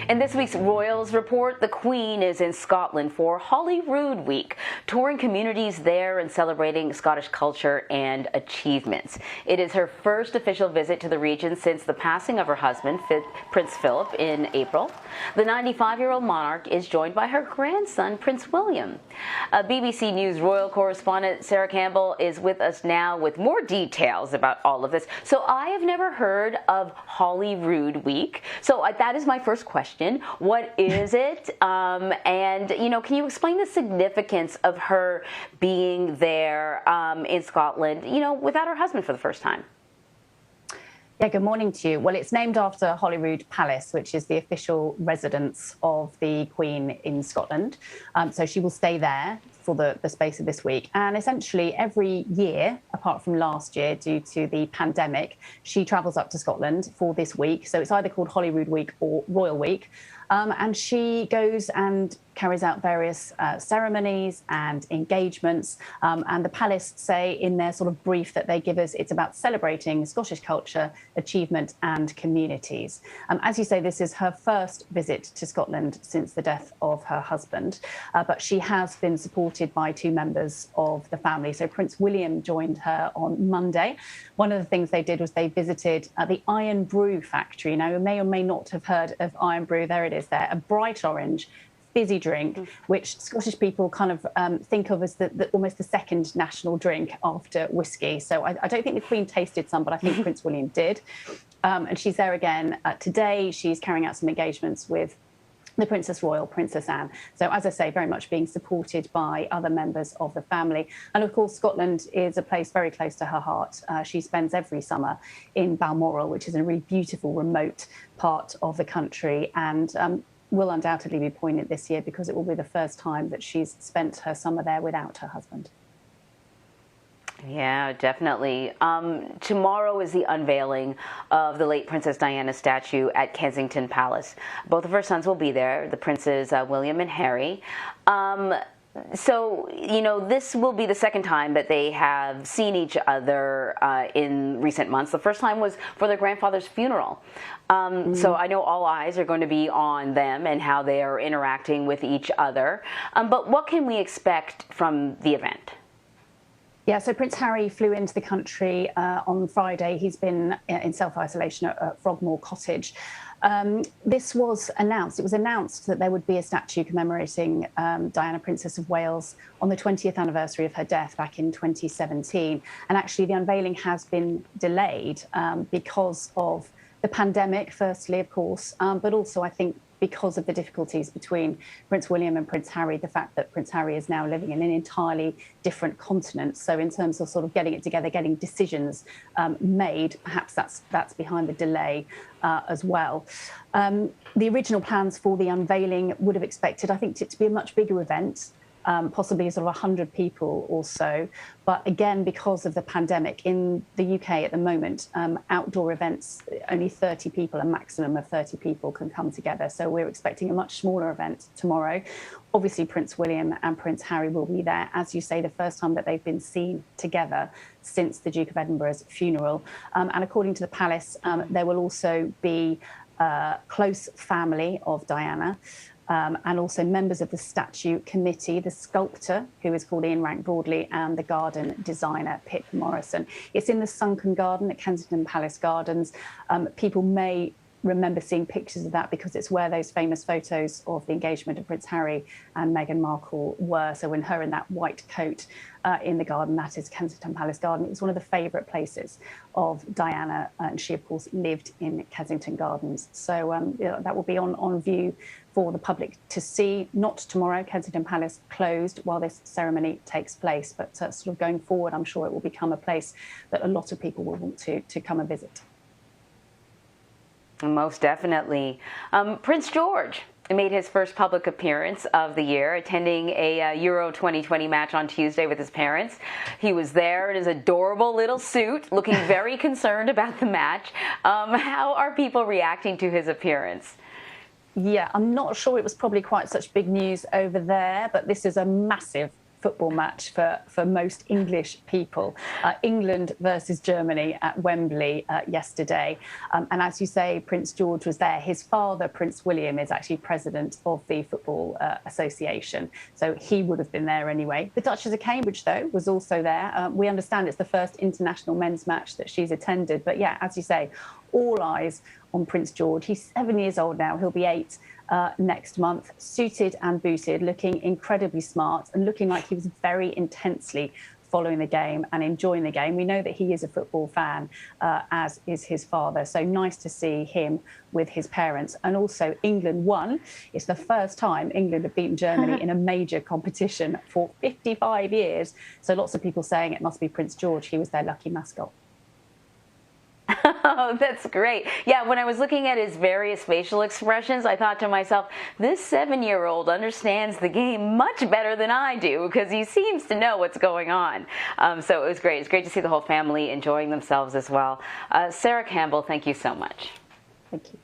In this week's Royals Report, the Queen is in Scotland for Holyrood Week, touring communities there and celebrating Scottish culture and achievements. It is her first official visit to the region since the passing of her husband, Prince Philip, in April. The 95-year-old monarch is joined by her grandson, Prince William. BBC News royal correspondent Sarah Campbell is with us now with more details about all of this. So I have never heard of Holyrood Week. So that is my first question. What is it? And, can you explain the significance of her being there in Scotland, without her husband for the first time? Yeah, good morning to you. Well, it's named after Holyrood Palace, which is the official residence of the Queen in Scotland. So she will stay there for the space of this week. And essentially every year, apart from last year, due to the pandemic, she travels up to Scotland for this week. So it's either called Holyrood Week or Royal Week. And she goes and carries out various ceremonies and engagements. And the palace say in their sort of brief that they give us, it's about celebrating Scottish culture, achievement and communities. As you say, this is her first visit to Scotland since the death of her husband. But she has been supported by two members of the family. So Prince William joined her on Monday. One of the things they did was they visited the Iron Brew factory. Now, you may or may not have heard of Iron Brew. There it is there, a bright orange fizzy drink, which Scottish people kind of think of as almost the second national drink after whiskey. So I don't think the Queen tasted some, but I think Prince William did. And she's there again today. She's carrying out some engagements with the Princess Royal, Princess Anne. So, as I say, very much being supported by other members of the family. And of course, Scotland is a place very close to her heart. She spends every summer in Balmoral, which is a really beautiful, remote part of the country. And will undoubtedly be poignant this year because it will be the first time that she's spent her summer there without her husband. Yeah, definitely. Tomorrow is the unveiling of the late Princess Diana statue at Kensington Palace. Both of her sons will be there, the Princes William and Harry. So, this will be the second time that they have seen each other in recent months. The first time was for their grandfather's funeral. So I know all eyes are going to be on them and how they are interacting with each other. But what can we expect from the event? Yeah, so Prince Harry flew into the country on Friday. He's been in self-isolation at Frogmore Cottage. This was announced. It was announced that there would be a statue commemorating Diana, Princess of Wales, on the 20th anniversary of her death back in 2017. And actually, the unveiling has been delayed because of the pandemic, firstly, of course, but also, I think, because of the difficulties between Prince William and Prince Harry, the fact that Prince Harry is now living in an entirely different continent. So in terms of sort of getting it together, getting decisions made, perhaps that's behind the delay as well. The original plans for the unveiling would have expected, I think, it to be a much bigger event. Possibly sort of 100 people or so. But again, because of the pandemic in the UK at the moment, outdoor events, only 30 people, a maximum of 30 people can come together. So we're expecting a much smaller event tomorrow. Obviously, Prince William and Prince Harry will be there. As you say, the first time that they've been seen together since the Duke of Edinburgh's funeral. And according to the palace, there will also be close family of Diana. And also members of the statue committee, the sculptor, who is called Ian Rank Broadley, and the garden designer, Pip Morrison. It's in the sunken garden at Kensington Palace Gardens. People may remember seeing pictures of that because it's where those famous photos of the engagement of Prince Harry and Meghan Markle were. So when her in that white coat in the garden, that is Kensington Palace Garden. It was one of the favourite places of Diana, and she, of course, lived in Kensington Gardens. So that will be on view for the public to see. Not tomorrow, Kensington Palace closed while this ceremony takes place, but sort of going forward, I'm sure it will become a place that a lot of people will want to come and visit. Most definitely. Prince George made his first public appearance of the year, attending a Euro 2020 match on Tuesday with his parents. He was there in his adorable little suit, looking very concerned about the match. How are people reacting to his appearance? Yeah, I'm not sure it was probably quite such big news over there, but this is a massive football match for most English people. England versus Germany at Wembley yesterday. And as you say, Prince George was there. His father, Prince William, is actually president of the Football Association. So he would have been there anyway. The Duchess of Cambridge, though, was also there. We understand it's the first international men's match that she's attended. But yeah, as you say, all eyes on Prince George. He's 7 years old now. He'll be 8 next month, suited and booted, looking incredibly smart and looking like he was very intensely following the game and enjoying the game. We know that he is a football fan, as is his father. So nice to see him with his parents. And also England won. It's the first time England have beaten Germany in a major competition for 55 years. So lots of people saying it must be Prince George. He was their lucky mascot. Oh, that's great. Yeah, when I was looking at his various facial expressions, I thought to myself, this 7-year-old understands the game much better than I do because he seems to know what's going on. So it was great. It's great to see the whole family enjoying themselves as well. Sarah Campbell, thank you so much. Thank you.